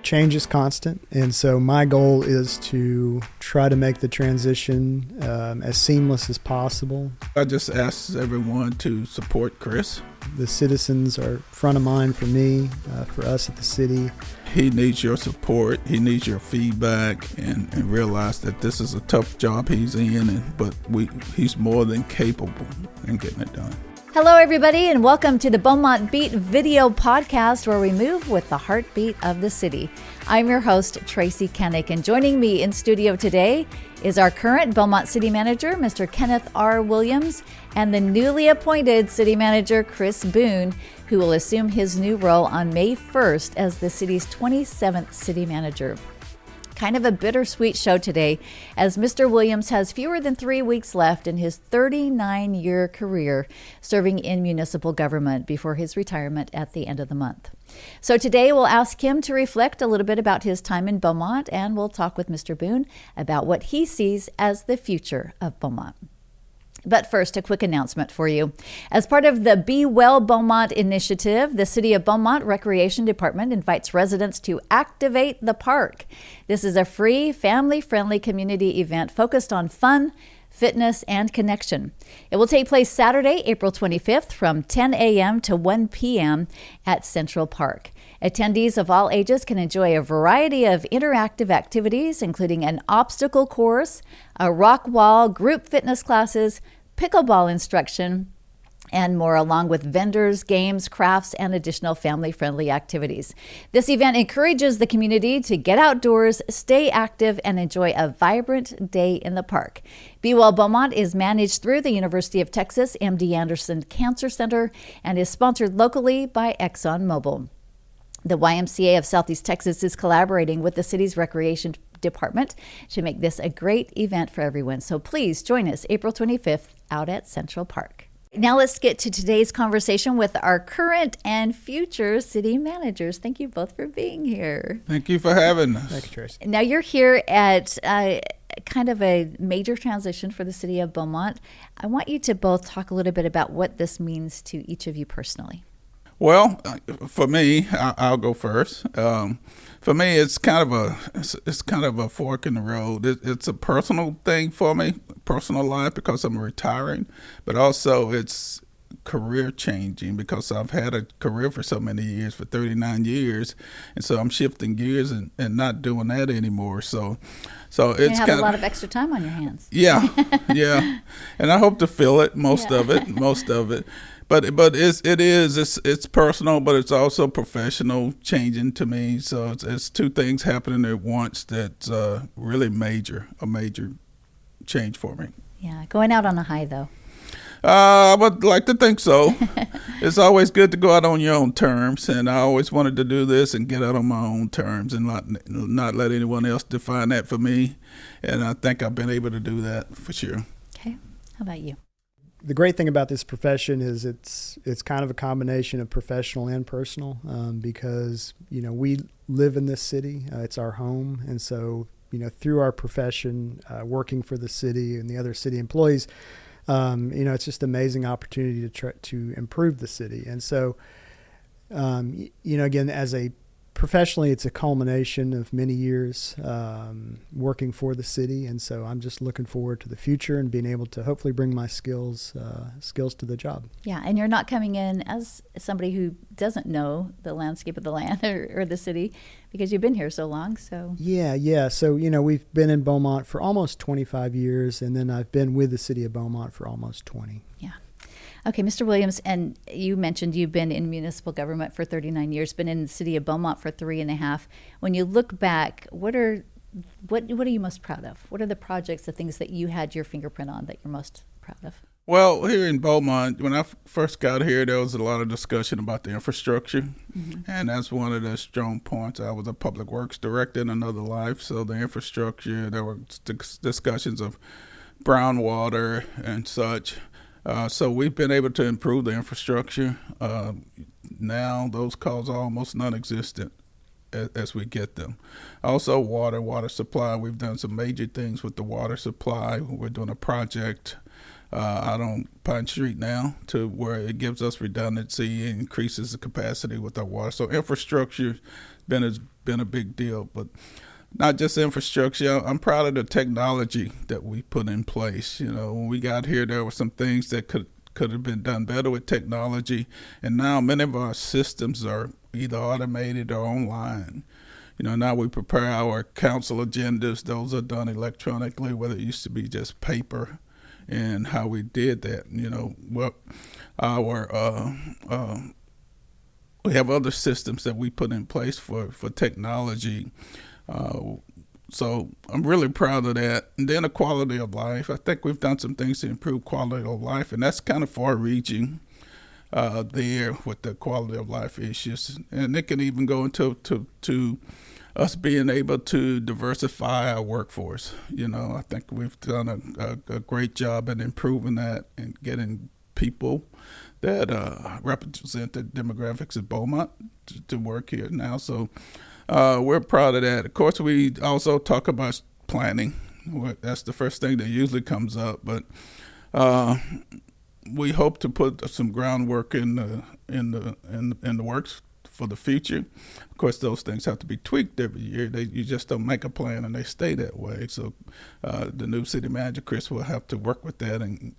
change is constant, and so my goal is to try to make the transition as seamless as possible. I just ask everyone to support Chris. The citizens are front of mind for me, for us at the city. He needs your support. He needs your feedback, and realize that this is a tough job he's in, but he's more than capable in getting it done. Hello, everybody, and welcome to the Beaumont Beat video podcast, where we move with the heartbeat of the city. I'm your host, Tracy Kennick, and joining me in studio today is our current Beaumont City Manager, Mr. Kenneth R. Williams, and the newly appointed City Manager, Chris Boone, who will assume his new role on May 1st as the city's 27th City Manager. Kind of a bittersweet show today, as Mr. Williams has fewer than 3 weeks left in his 39-year career serving in municipal government before his retirement at the end of the month. So today we'll ask him to reflect a little bit about his time in Beaumont, and we'll talk with Mr. Boone about what he sees as the future of Beaumont. But first, a quick announcement for you. As part of the Be Well Beaumont initiative, the City of Beaumont Recreation Department invites residents to activate the park. This is a free, family-friendly community event focused on fun, fitness, and connection. It will take place Saturday, April 25th from 10 a.m. to 1 p.m. at Central Park. Attendees of all ages can enjoy a variety of interactive activities, including an obstacle course, a rock wall, group fitness classes, pickleball instruction, and more, along with vendors, games, crafts, and additional family-friendly activities. This event encourages the community to get outdoors, stay active, and enjoy a vibrant day in the park. Be Well Beaumont is managed through the University of Texas MD Anderson Cancer Center and is sponsored locally by ExxonMobil. The YMCA of Southeast Texas is collaborating with the city's recreation department to make this a great event for everyone. So please join us April 25th out at Central Park. Now let's get to today's conversation with our current and future city managers. Thank you both for being here. Thank you for having us. Thank you, Tracy. Now you're here at kind of a major transition for the city of Beaumont. I want you to both talk a little bit about what this means to each of you personally. Well, for me, I'll go first. For me, it's kind of a fork in the road. It's a personal thing for me, personal life, because I'm retiring, but also it's career changing because I've had a career for so many years, for 39 years, and so I'm shifting gears and not doing that anymore. So it's you have a lot of extra time on your hands. Yeah, and I hope to fill it, most of it. But it's personal, but it's also professional changing to me. So it's two things happening at once that's really a major change for me. Yeah, going out on a high though. I would like to think so. It's always good to go out on your own terms, and I always wanted to do this and get out on my own terms and not let anyone else define that for me. And I think I've been able to do that for sure. Okay, how about you? The great thing about this profession is it's kind of a combination of professional and personal, because we live in this city. It's our home, and so through our profession, working for the city and the other city employees, it's just an amazing opportunity to try to improve the city. And so, again, professionally, it's a culmination of many years working for the city, and so I'm just looking forward to the future and being able to hopefully bring my skills to the job. Yeah, and you're not coming in as somebody who doesn't know the landscape of the land or the city, because you've been here so long. So yeah. So we've been in Beaumont for almost 25 years, and then I've been with the city of Beaumont for almost 20. Yeah. Okay, Mr. Williams, and you mentioned you've been in municipal government for 39 years, been in the city of Beaumont for 3.5. When you look back, what are you most proud of? What are the projects, the things that you had your fingerprint on that you're most proud of? Well, here in Beaumont, when I first got here, there was a lot of discussion about the infrastructure, and that's one of the strong points. I was a public works director in another life, so the infrastructure, there were discussions of brown water and such. So we've been able to improve the infrastructure. Now those costs are almost non-existent as we get them. Also water supply. We've done some major things with the water supply. We're doing a project out on Pine Street now, to where it gives us redundancy and increases the capacity with our water. So infrastructure has been a big deal, but not just infrastructure. I'm proud of the technology that we put in place. When we got here, there were some things that could have been done better with technology, and now many of our systems are either automated or online. Now we prepare our council agendas. Those are done electronically, where it used to be just paper, and how we did that. We have other systems that we put in place for technology. So I'm really proud of that. And then the quality of life. I think we've done some things to improve quality of life, and that's kind of far-reaching there with the quality of life issues. And it can even go into to us being able to diversify our workforce. I think we've done a great job at improving that and getting people that represent the demographics of Beaumont to work here now. So we're proud of that. Of course, we also talk about planning. That's the first thing that usually comes up, but we hope to put some groundwork in the works for the future. Of course, those things have to be tweaked every year. You just don't make a plan and they stay that way. So the new city manager, Chris, will have to work with that and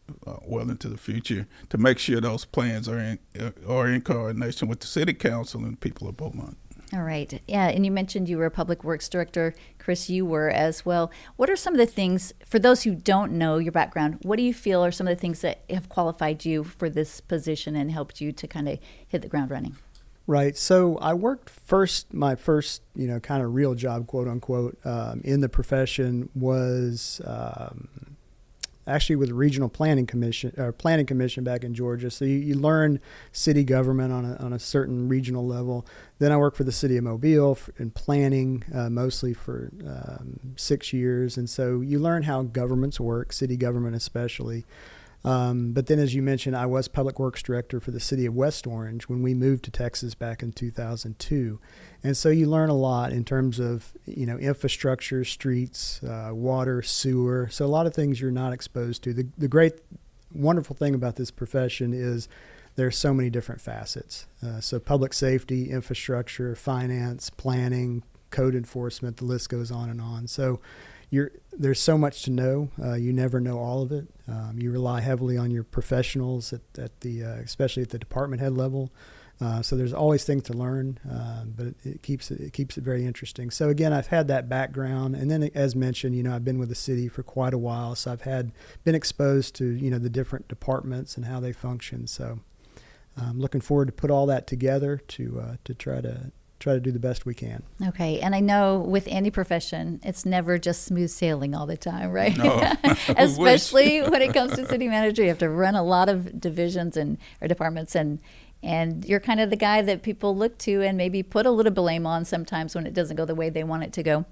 well into the future to make sure those plans are in coordination with the city council and people of Beaumont. All right. Yeah, and you mentioned you were a public works director. Chris, you were as well. What are some of the things, for those who don't know your background, what do you feel are some of the things that have qualified you for this position and helped you to kind of hit the ground running? Right. So I worked my first, kind of real job, quote unquote, in the profession was actually with the Regional Planning Commission back in Georgia. So you learn city government on a certain regional level. Then I worked for the City of Mobile in planning, mostly for 6 years. And so you learn how governments work, city government especially. But then, as you mentioned, I was public works director for the city of West Orange when we moved to Texas back in 2002. And so you learn a lot in terms of, infrastructure, streets, water, sewer. So a lot of things you're not exposed to. The great, wonderful thing about this profession is there's so many different facets. So public safety, infrastructure, finance, planning, code enforcement, the list goes on and on. So there's so much to know. You never know all of it. You rely heavily on your professionals especially at the department head level. So there's always things to learn, but it keeps it very interesting. So again, I've had that background, and then as mentioned, I've been with the city for quite a while, so I've been exposed to the different departments and how they function. So I'm looking forward to put all that together to try to do the best we can. Okay. And I know with any profession, it's never just smooth sailing all the time, right? No. Especially when it comes to city manager, you have to run a lot of divisions or departments, and you're kind of the guy that people look to and maybe put a little blame on sometimes when it doesn't go the way they want it to go.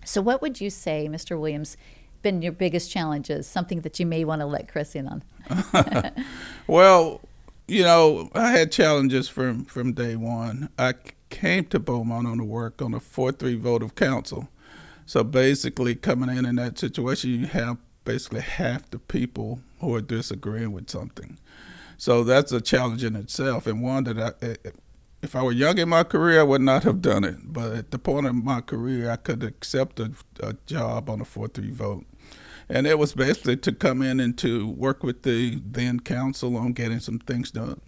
So what would you say, Mr. Williams, been your biggest challenges, something that you may want to let Chris in on? Well, I had challenges from day one. I came to Beaumont on to work on a 4-3 vote of council. So basically coming in that situation, you have basically half the people who are disagreeing with something. So that's a challenge in itself, and one that if I were young in my career, I would not have done it. But at the point of my career, I could accept a job on a 4-3 vote. And it was basically to come in and to work with the then council on getting some things done.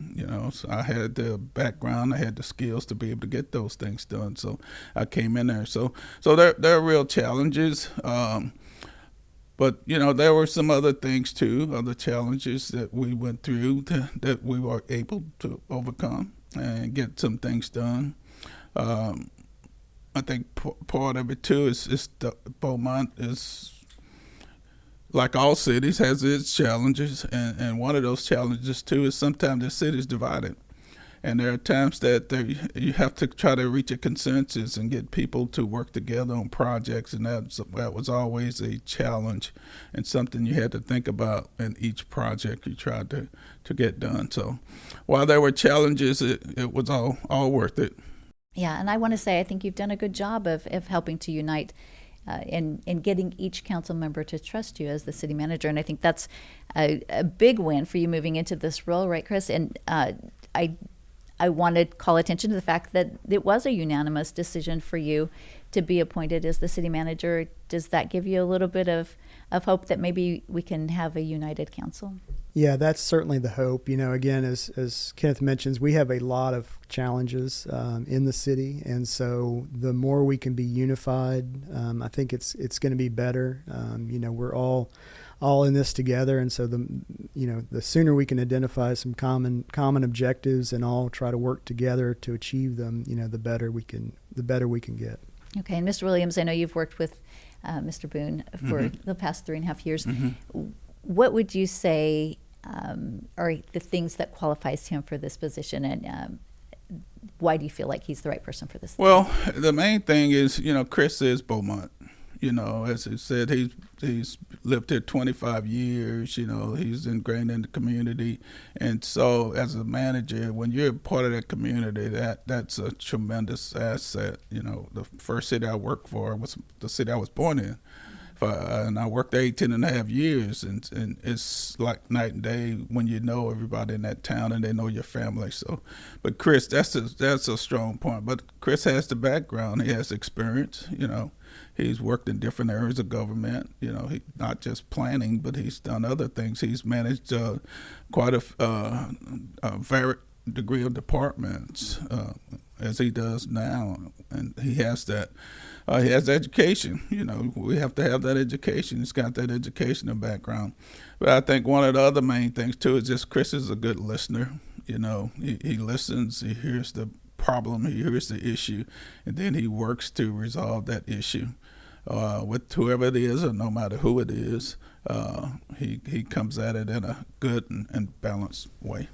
So I had the background, I had the skills to be able to get those things done. So I came in there. So there are real challenges. But, there were some other things too, other challenges that we went through that we were able to overcome and get some things done. I think part of it too is Beaumont is, like all cities, has its challenges, and one of those challenges too is sometimes the city's divided, and there are times that you have to try to reach a consensus and get people to work together on projects, and that was always a challenge and something you had to think about in each project you tried to get done. So while there were challenges, it was all worth it. Yeah, and I want to say I think you've done a good job of helping to unite and getting each council member to trust you as the city manager. And I think that's a big win for you moving into this role, right, Chris? And I want to call attention to the fact that it was a unanimous decision for you to be appointed as the city manager. Does that give you a little bit of hope that maybe we can have a united council? Yeah, that's certainly the hope. Again, as Kenneth mentions, we have a lot of challenges in the city, and so the more we can be unified, I think it's going to be better. We're all in this together, and so the sooner we can identify some common objectives and all try to work together to achieve them, the better we can get. Okay, and Mr. Williams, I know you've worked with Mr. Boone for the past 3.5 years. What would you say are the things that qualifies him for this position, and why do you feel like he's the right person for this? Well, the main thing is, Chris is Beaumont. As he said, he's lived here 25 years. He's ingrained in the community, and so as a manager, when you're part of that community, that's a tremendous asset. The first city I worked for was the city I was born in, and I worked 18 and a half years, and it's like night and day when you know everybody in that town and they know your family. So, but Chris, that's a strong point. But Chris has the background, he has experience. He's worked in different areas of government. He not just planning, but he's done other things. He's managed quite a varied degree of departments as he does now, and he has that. He has education. We have to have that education. He's got that educational background. But I think one of the other main things too is just Chris is a good listener. He listens. He hears the problem. He hears the issue, and then he works to resolve that issue with whoever it is, or no matter who it is. He comes at it in a good and balanced way.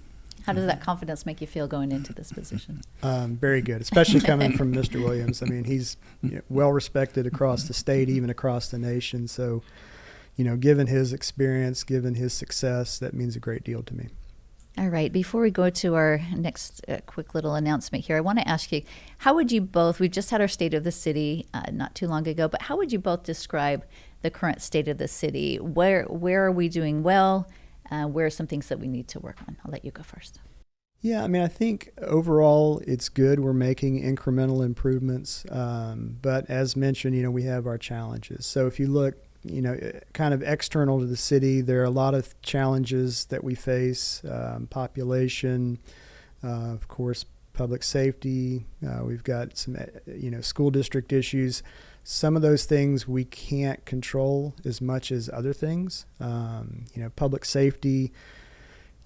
How does that confidence make you feel going into this position? Very good, especially coming from Mr. Williams. I mean, he's well respected across the state, even across the nation. So, given his experience, given his success, that means a great deal to me. All right. Before we go to our next quick little announcement here, I want to ask you, how would you both, we just had our State of the City not too long ago, but how would you both describe the current state of the city? Where are we doing well? Where are some things that we need to work on? I'll let you go first. Yeah, I mean, I think overall it's good. We're making incremental improvements. But as mentioned, we have our challenges. So if you look, kind of external to the city, there are a lot of challenges that we face, population, of course, public safety. We've got some, school district issues. Some of those things we can't control as much as other things. Public safety,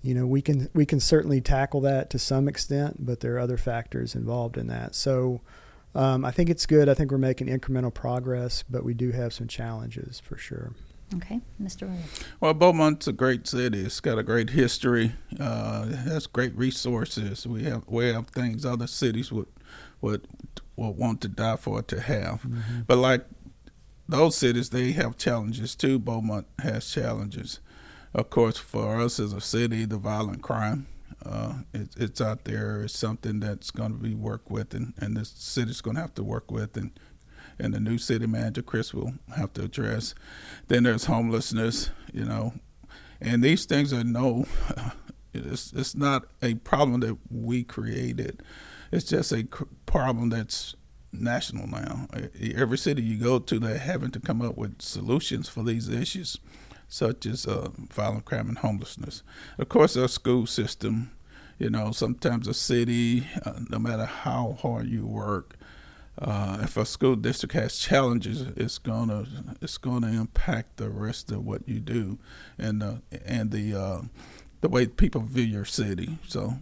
we can certainly tackle that to some extent, but there are other factors involved in that. So I think it's good. I think we're making incremental progress, but we do have some challenges for sure. Okay, Mr. Williams. Well, Beaumont's a great city. It's got a great history. It has great resources. We have things other cities would want to die for it to have. Mm-hmm. But like those cities, they have challenges too. Beaumont has challenges. Of course, for us as a city, the violent crime, it's out there. It's something that's going to be worked with, and this city's going to have to work with, and the new city manager, Chris, will have to address. Then there's homelessness, and these things are it's not a problem that we created. It's just a problem that's national now. Every city you go to, they're having to come up with solutions for these issues, such as violent crime and homelessness. Of course, our school system, sometimes a city, no matter how hard you work, if a school district has challenges, it's gonna impact the rest of what you do, and the way people view your city. So,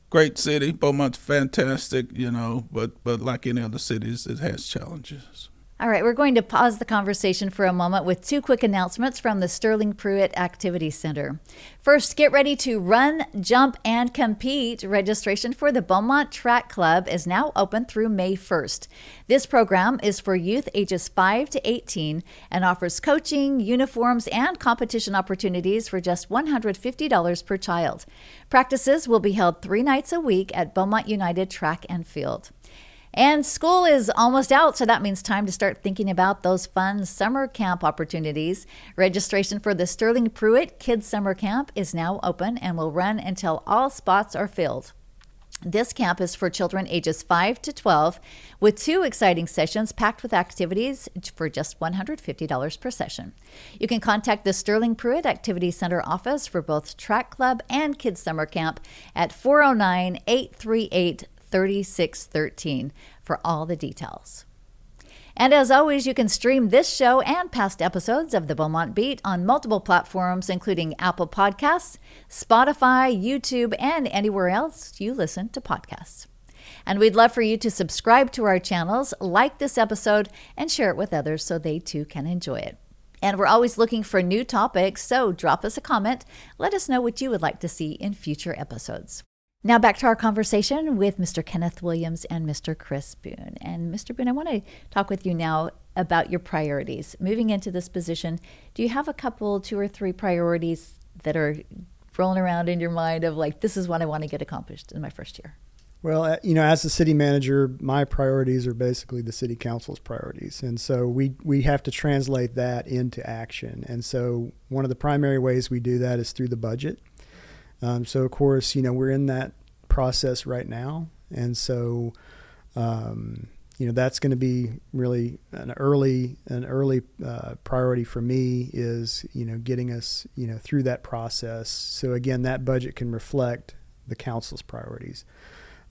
great city, Beaumont's fantastic, but like any other cities, it has challenges. All right, we're going to pause the conversation for a moment with two quick announcements from the Sterling Pruitt Activity Center. First, get ready to run, jump, and compete. Registration for the Beaumont Track Club is now open through May 1st. This program is for youth ages 5 to 18 and offers coaching, uniforms, and competition opportunities for just $150 per child. Practices will be held 3 nights a week at Beaumont United Track and Field. And school is almost out, so that means time to start thinking about those fun summer camp opportunities. Registration for the Sterling Pruitt Kids Summer Camp is now open and will run until all spots are filled. This camp is for children ages 5 to 12 with 2 exciting sessions packed with activities for just $150 per session. You can contact the Sterling Pruitt Activity Center office for both Track Club and Kids Summer Camp at 409-838-3613 for all the details. And as always, you can stream this show and past episodes of the Beaumont Beat on multiple platforms, including Apple Podcasts, Spotify, YouTube, and anywhere else you listen to podcasts. And we'd love for you to subscribe to our channels, like this episode, and share it with others so they too can enjoy it. And we're always looking for new topics, so drop us a comment. Let us know what you would like to see in future episodes. Now back to our conversation with Mr. Kenneth Williams and Mr. Chris Boone. And Mr. Boone, I want to talk with you now about your priorities. Moving into this position, do you have a couple, 2 or 3 priorities that are rolling around in your mind of like, this is what I want to get accomplished in my first year? Well, as the city manager, my priorities are basically the city council's priorities. And so we have to translate that into action. And so one of the primary ways we do that is through the budget. So of course, we're in that process right now. And so, that's going to be really an early priority for me is, getting us, through that process. So again, that budget can reflect the council's priorities.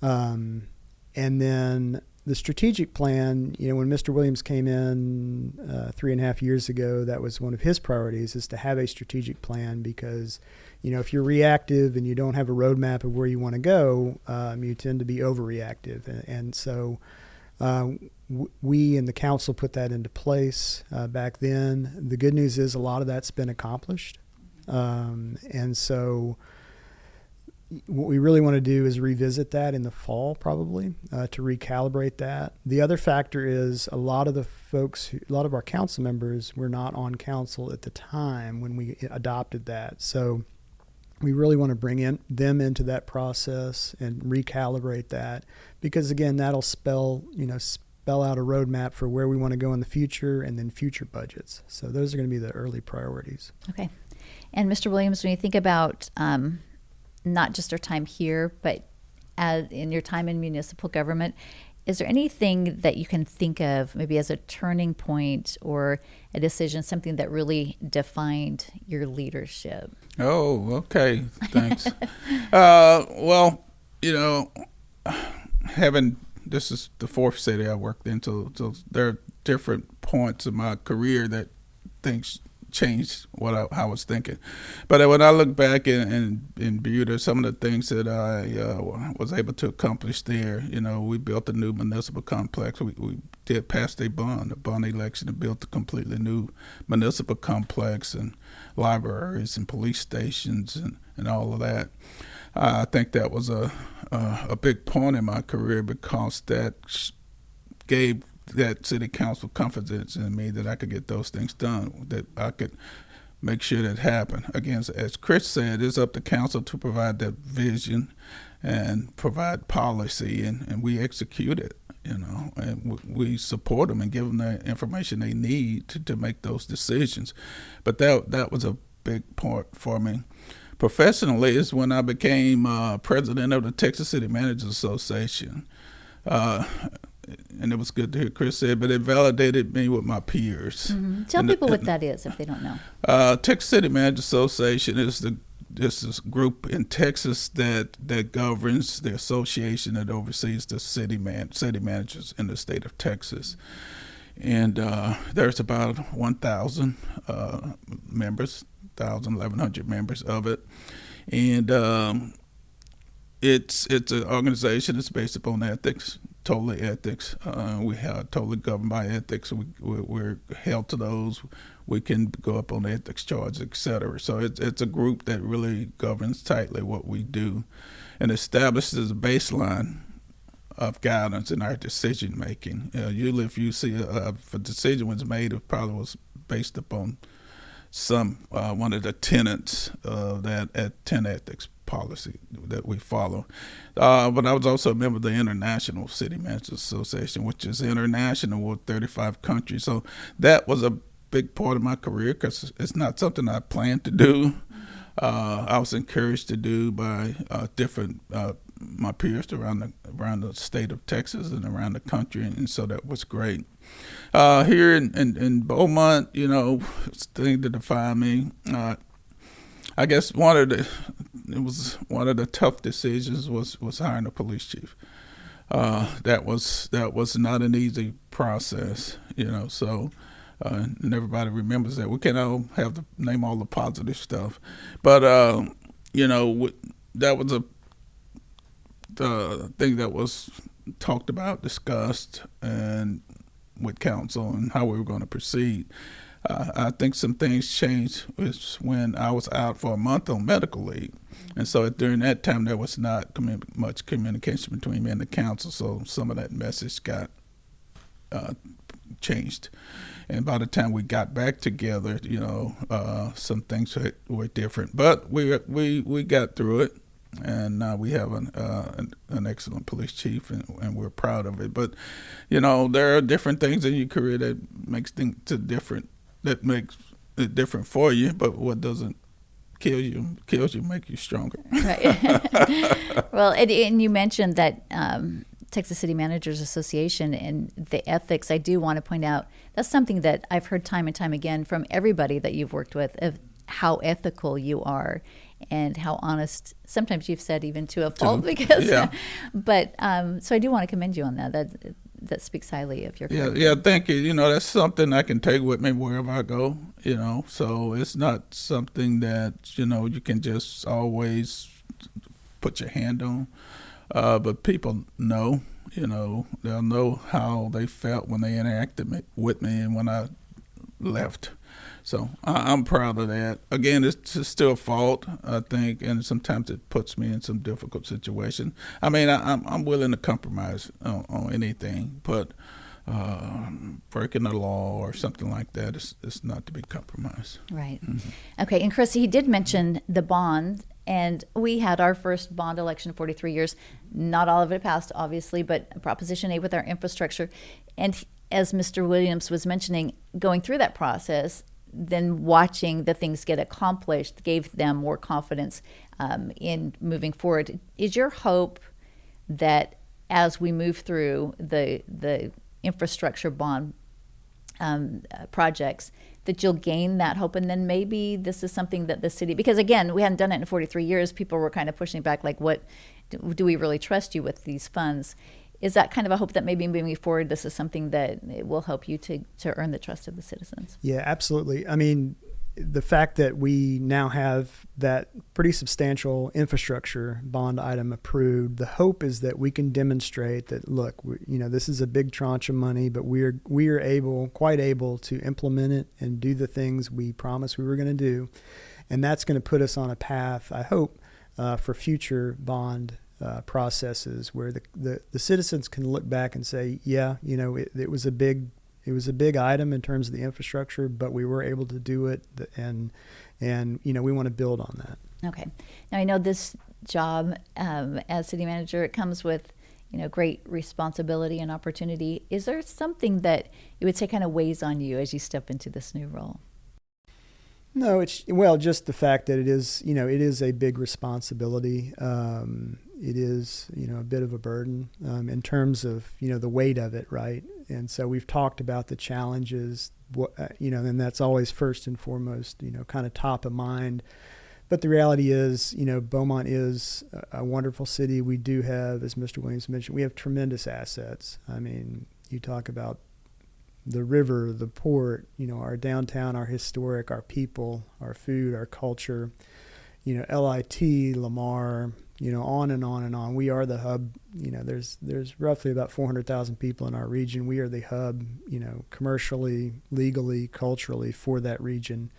And then the strategic plan, when Mr. Williams came in 3.5 years ago, that was one of his priorities, is to have a strategic plan because, if you're reactive and you don't have a roadmap of where you want to go, you tend to be overreactive. And so we and the council put that into place back then. The good news is a lot of that's been accomplished. And so what we really want to do is revisit that in the fall, probably, to recalibrate that. The other factor is a lot of our council members were not on council at the time when we adopted that. So we really want to bring them into that process and recalibrate that because, again, that'll spell out a roadmap for where we want to go in the future and then future budgets. So those are going to be the early priorities. Okay. And Mr. Williams, when you think about not just our time here, but in your time in municipal government, is there anything that you can think of maybe as a turning point or a decision, something that really defined your leadership? Oh, okay. Thanks. This is the 4th city I worked in, so there are different points in my career that things changed how I was thinking. But when I look back in Butte, some of the things that I was able to accomplish there, we built a new municipal complex. We did pass a bond election, and built a completely new municipal complex and libraries and police stations and all of that. I think that was a big point in my career because that gave that city council confidence in me that I could get those things done, that I could make sure that happened. Again, as Chris said, it's up to council to provide that vision and provide policy, and we execute it, and we support them and give them the information they need to make those decisions. But that was a big part for me. Professionally is when I became president of the Texas City Managers Association. And it was good to hear Chris say, but it validated me with my peers. Mm-hmm. Tell people what that is if they don't know. Texas City Manager Association is this group in Texas that governs the association that oversees the city managers in the state of Texas. And there's about 1,000 members, 1,100 members of it. And it's an organization that's based upon ethics. Totally ethics. We are totally governed by ethics. We're held to those. We can go up on ethics charges, et cetera. So it's a group that really governs tightly what we do and establishes a baseline of guidance in our decision making. Usually if you see if a decision was made, it probably was based upon one of the tenets of that 10 ethics policy that we follow. But I was also a member of the International City Managers Association, which is international with 35 countries. So that was a big part of my career because it's not something I planned to do. I was encouraged to do by different my peers around the state of Texas and around the country, and so that was great. Here in Beaumont, it's the thing to define me. I guess one of the tough decisions was hiring a police chief. That was not an easy process, so. And everybody remembers that. We can't all name all the positive stuff, but that was the thing that was talked about, discussed, and with council and how we were going to proceed. I think some things changed when I was out for a month on medical leave, and so during that time there was not much communication between me and the council. So some of that message got changed. And by the time we got back together, some things were different. But we got through it, and now we have an excellent police chief, and we're proud of it. But there are different things in your career that makes it different for you. But what doesn't kills you, make you stronger. Right. Well, and you mentioned that. Texas City Managers Association and the ethics, I do want to point out that's something that I've heard time and time again from everybody that you've worked with, of how ethical you are and how honest. Sometimes you've said even to a fault, because. Yeah. But so I do want to commend you on that. That speaks highly of your character. Yeah. Thank you. That's something I can take with me wherever I go. So it's not something that you can just always put your hand on. But people know, they'll know how they felt when they interacted with me and when I left. So I'm proud of that. Again, it's still a fault, I think, and sometimes it puts me in some difficult situations. I mean, I'm willing to compromise on anything, but breaking the law or something like that is not to be compromised. Right. Mm-hmm. Okay, and Chris, he did mention the bond. And we had our first bond election in 43 years. Not all of it passed, obviously, but Proposition 8 with our infrastructure. And as Mr. Williams was mentioning, going through that process, then watching the things get accomplished gave them more confidence in moving forward. Is your hope that as we move through the infrastructure bond projects, that you'll gain that hope, and then maybe this is something that the city, because again, we hadn't done it in 43 years, people were kind of pushing back, like, what, do we really trust you with these funds? Is that kind of a hope that maybe moving forward, this is something that it will help you to earn the trust of the citizens? Yeah, absolutely. I mean, the fact that we now have that pretty substantial infrastructure bond item approved, the hope is that we can demonstrate that, look, this is a big tranche of money, but we are quite able to implement it and do the things we promised we were going to do. And that's going to put us on a path, I hope, for future bond processes where the citizens can look back and say, yeah, it was a big item in terms of the infrastructure, but we were able to do it, and we want to build on that. Okay. Now I know this job as city manager, it comes with great responsibility and opportunity. Is there something that you would say kind of weighs on you as you step into this new role? No, just the fact that it is a big responsibility. It is, a bit of a burden in terms of, the weight of it, right? And so we've talked about the challenges, and that's always first and foremost, kind of top of mind. But the reality is, Beaumont is a wonderful city. We do have, as Mr. Williams mentioned, we have tremendous assets. I mean, you talk about the river, the port, our downtown, our historic, our people, our food, our culture, LIT, Lamar, on and on and on. We are the hub. There's roughly about 400,000 people in our region. We are the hub, commercially, legally, culturally for that region.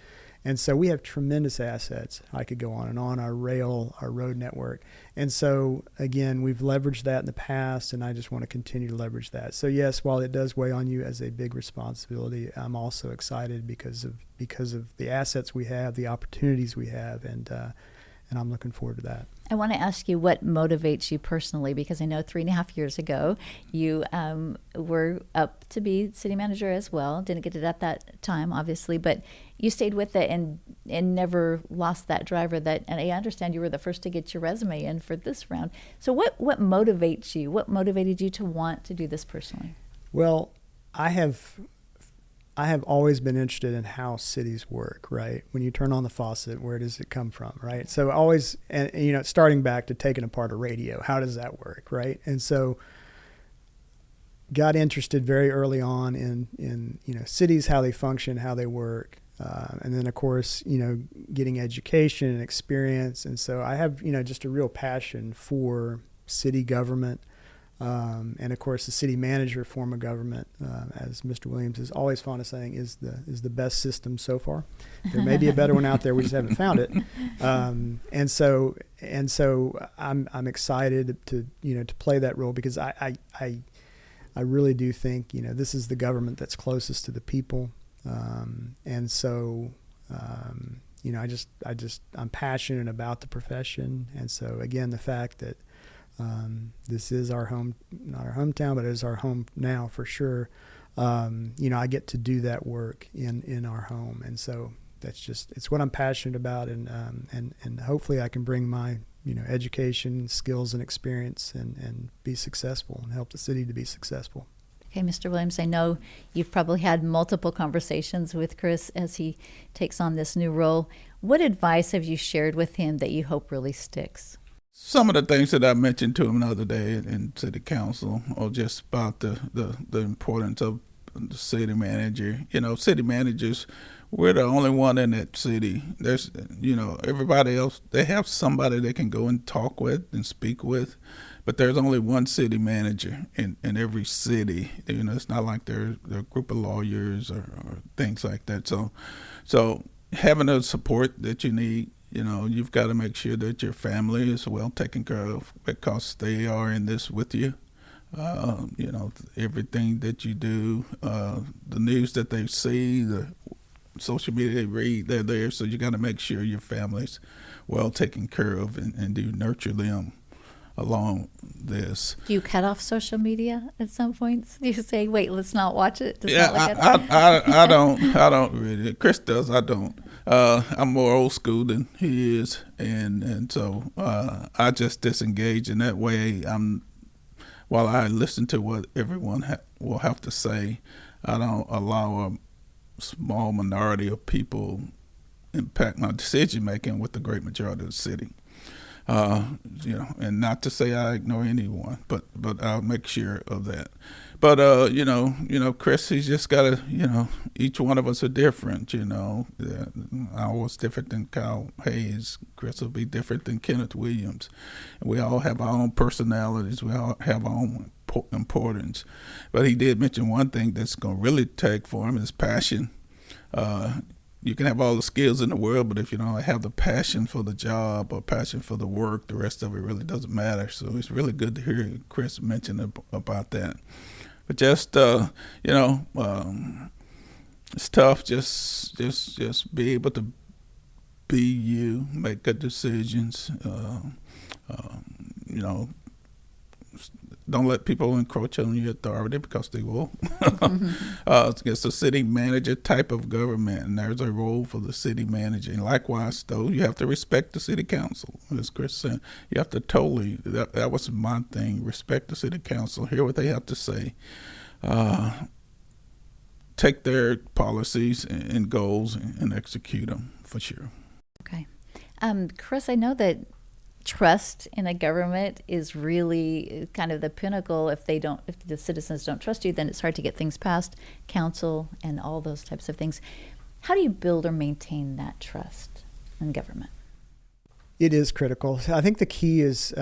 And so we have tremendous assets. I could go on and on, our rail, our road network. And so, again, we've leveraged that in the past, and I just want to continue to leverage that. So, yes, while it does weigh on you as a big responsibility, I'm also excited because of the assets we have, the opportunities we have, and and I'm looking forward to that. I want to ask you what motivates you personally, because I know 3.5 years ago you were up to be city manager as well. Didn't get it at that time, obviously, but you stayed with it and never lost that driver. And I understand you were the first to get your resume in for this round. So what motivates you? What motivated you to want to do this personally? Well, I have always been interested in how cities work, right? When you turn on the faucet, where does it come from, right? So always, and starting back to taking apart a radio, how does that work, right? And so got interested very early on in cities, how they function, how they work. And then of course, getting education and experience. And so I have, just a real passion for city government. And of course, the city manager form of government, as Mr. Williams is always fond of saying, is the best system so far. There may be a better one out there, we just haven't found it. And so I'm excited to play that role, because I really do think this is the government that's closest to the people, and so I'm passionate about the profession, and so again the fact that. This is our home, not our hometown, but it is our home now for sure. I get to do that work in our home. And so it's what I'm passionate about. And hopefully I can bring my, education, skills and experience and be successful and help the city to be successful. Okay, Mr. Williams, I know you've probably had multiple conversations with Chris as he takes on this new role. What advice have you shared with him that you hope really sticks? Some of the things that I mentioned to him the other day in city council are just about the importance of the city manager. City managers, we're the only one in that city. There's, everybody else, they have somebody they can go and talk with and speak with, but there's only one city manager in every city. It's not like there's a group of lawyers or things like that. So having the support that you need, you've got to make sure that your family is well taken care of, because they are in this with you. Everything that you do, the news that they see, the social media they read, they're there. So you got to make sure your family's well taken care of and do nurture them along this. Do you cut off social media at some points? Do you say, wait, let's not watch it? I don't really. Chris does, I don't. I'm more old school than he is, and so I just disengage in that way. While I listen to what everyone will have to say, I don't allow a small minority of people impact my decision making with the great majority of the city. And not to say I ignore anyone, but I'll make sure of that. But Chris, he's just got to, each one of us are different. I was different than Kyle Hayes. Chris will be different than Kenneth Williams. And we all have our own personalities. We all have our own importance. But he did mention one thing that's going to really take for him is passion. You can have all the skills in the world, but if you don't have the passion for the job or passion for the work, the rest of it really doesn't matter. So it's really good to hear Chris mention about that. But just it's tough. Just be able to be you, make good decisions. Don't let people encroach on your authority, because they will. It's a city manager type of government, and there's a role for the city manager. And likewise, though, you have to respect the city council. As Chris said, you have to that was my thing, respect the city council, hear what they have to say, take their policies and goals and execute them for sure. Okay. Chris, I know that trust in a government is really kind of the pinnacle. If the citizens don't trust you, then it's hard to get things passed, council and all those types of things. How do you build or maintain that trust in government? It is critical. I think the key is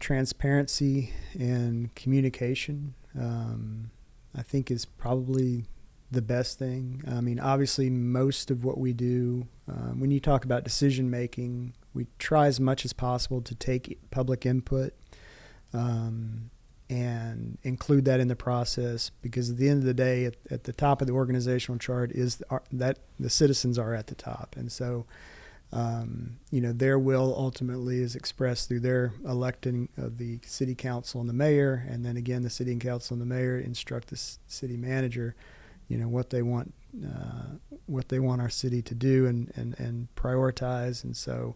transparency and communication. I think is probably the best thing. I mean, obviously most of what we do, when you talk about decision making, we try as much as possible to take public input and include that in the process, because at the end of the day, at the top of the organizational chart is that the citizens are at the top. And so their will ultimately is expressed through their electing of the city council and the mayor, and then again the city council and the mayor instruct the city manager, what they want our city to do and prioritize, and so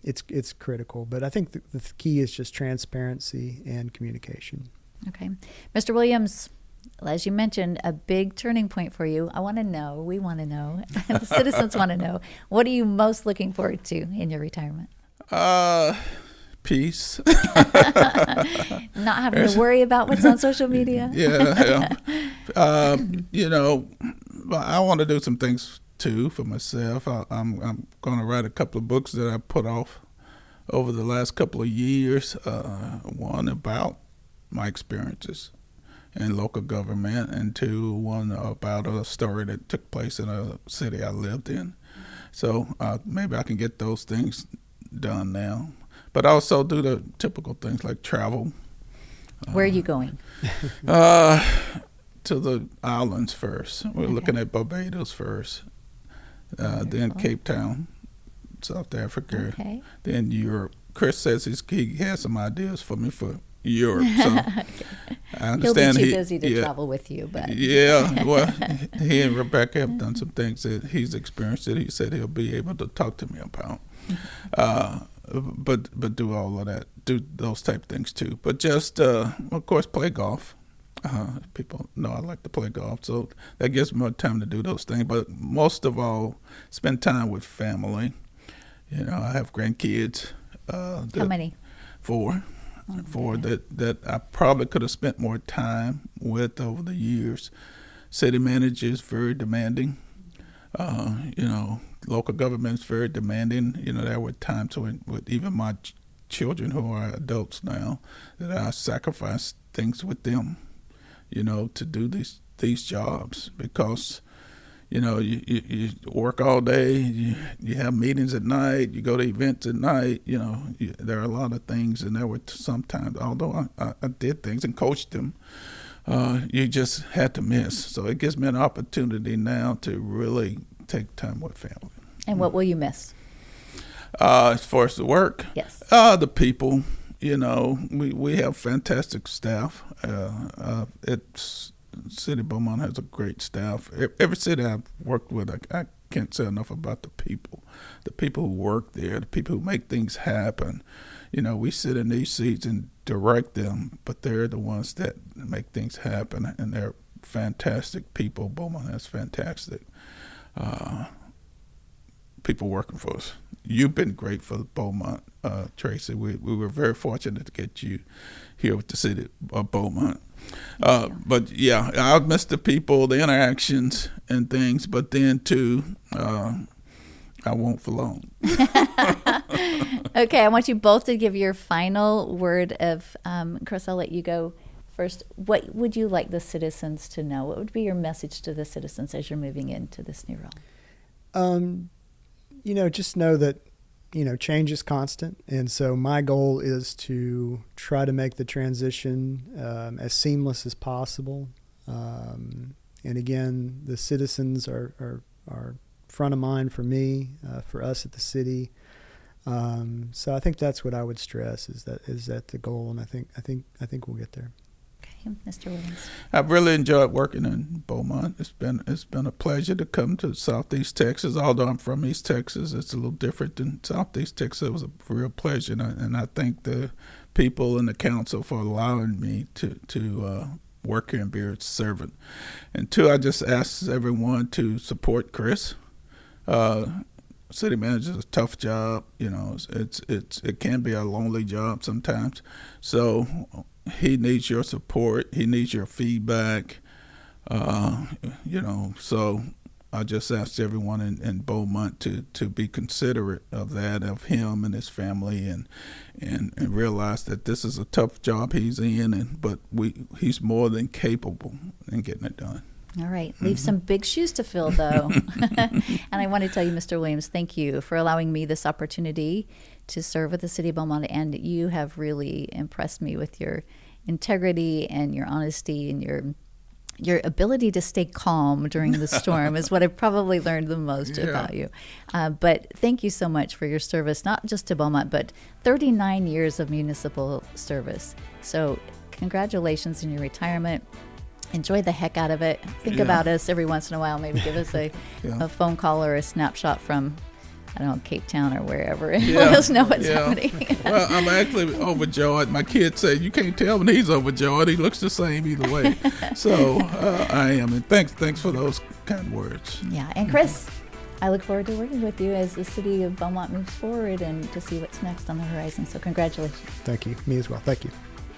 it's critical. But I think the key is just transparency and communication. Okay, Mr. Williams, as you mentioned, a big turning point for you. We want to know, the citizens want to know, what are you most looking forward to in your retirement? Peace. Not having to worry about what's on social media. Yeah. I want to do some things too for myself. I'm going to write a couple of books that I put off over the last couple of years. One about my experiences in local government, and one about a story that took place in a city I lived in. So maybe I can get those things done now. But I also do the typical things like travel. Where are you going? To the islands first. We're looking at Barbados first. Then Cape Town, South Africa. Okay. Then Europe. Chris says he has some ideas for me for Europe. So I understand he'll be too busy to travel with you, but yeah. Well, he and Rebecca have done some things that he's experienced that he said he'll be able to talk to me about. But do all of that, do those type of things too. But just of course play golf. People know I like to play golf, so that gives me more time to do those things. But most of all, spend time with family. I have grandkids. How many? 4. Okay. 4 that I probably could have spent more time with over the years. City manager is very demanding. Local government is very demanding. There were times with even my children who are adults now that I sacrificed things with them, to do these jobs because, you work all day, you have meetings at night, you go to events at night, there are a lot of things, and there were sometimes, although I did things and coached them, you just had to miss. So it gives me an opportunity now to really take time with family. And what will you miss? As far as the work? Yes. The people. We have fantastic staff. City of Beaumont has a great staff. Every city I've worked with, I can't say enough about the people who work there, the people who make things happen. We sit in these seats and direct them, but they're the ones that make things happen, and they're fantastic people. Beaumont has fantastic people working for us. You've been great for Beaumont, Tracy. We were very fortunate to get you here with the city of Beaumont. But yeah, I'll miss the people, the interactions and things, but then too, I won't for long. Okay, I want you both to give your final word of, Chris, I'll let you go first. What would you like the citizens to know? What would be your message to the citizens as you're moving into this new role? Just know that, change is constant. And so my goal is to try to make the transition as seamless as possible. And again, the citizens are front of mind for me, for us at the city. So I think that's what I would stress is that the goal. And I think we'll get there. Okay, Mr. Williams. I've really enjoyed working in Beaumont. It's been a pleasure to come to Southeast Texas. Although I'm from East Texas, it's a little different than Southeast Texas. It was a real pleasure, and I thank the people in the council for allowing me to work here and be a servant. And 2, I just ask everyone to support Chris. City manager is a tough job. It can be a lonely job sometimes. So he needs your support. He needs your feedback. So I just ask everyone in Beaumont to be considerate of that, of him and his family, and realize that this is a tough job he's in, but he's more than capable in getting it done. All right. Leave some big shoes to fill, though. And I want to tell you, Mr. Williams, thank you for allowing me this opportunity to serve with the City of Beaumont. And you have really impressed me with your integrity and your honesty and your ability to stay calm during the storm is what I've probably learned the most about you. But thank you so much for your service, not just to Beaumont, but 39 years of municipal service. So congratulations in your retirement. Enjoy the heck out of it. Think about us every once in a while. Maybe give us a phone call or a snapshot from, I don't know, Cape Town or wherever. Let us know what's happening. Well, I'm actually overjoyed. My kid said, you can't tell when he's overjoyed. He looks the same either way. So I am. And thanks for those kind words. Yeah. And Chris, I look forward to working with you as the city of Beaumont moves forward and to see what's next on the horizon. So congratulations. Thank you. Me as well. Thank you.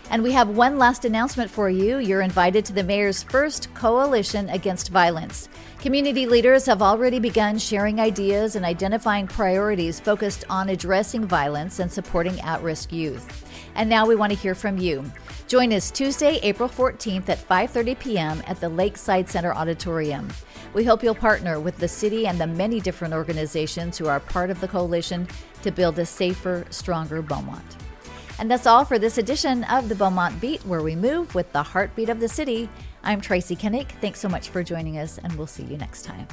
And we have one last announcement for you. You're invited to the mayor's first coalition against violence. Community leaders have already begun sharing ideas and identifying priorities focused on addressing violence and supporting at-risk youth. And now we want to hear from you. Join us Tuesday, April 14th at 5:30 p.m. at the Lakeside Center Auditorium. We hope you'll partner with the city and the many different organizations who are part of the coalition to build a safer, stronger Beaumont. And that's all for this edition of the Beaumont Beat, where we move with the heartbeat of the city. I'm Tracy Kenneth. Thanks so much for joining us, and we'll see you next time.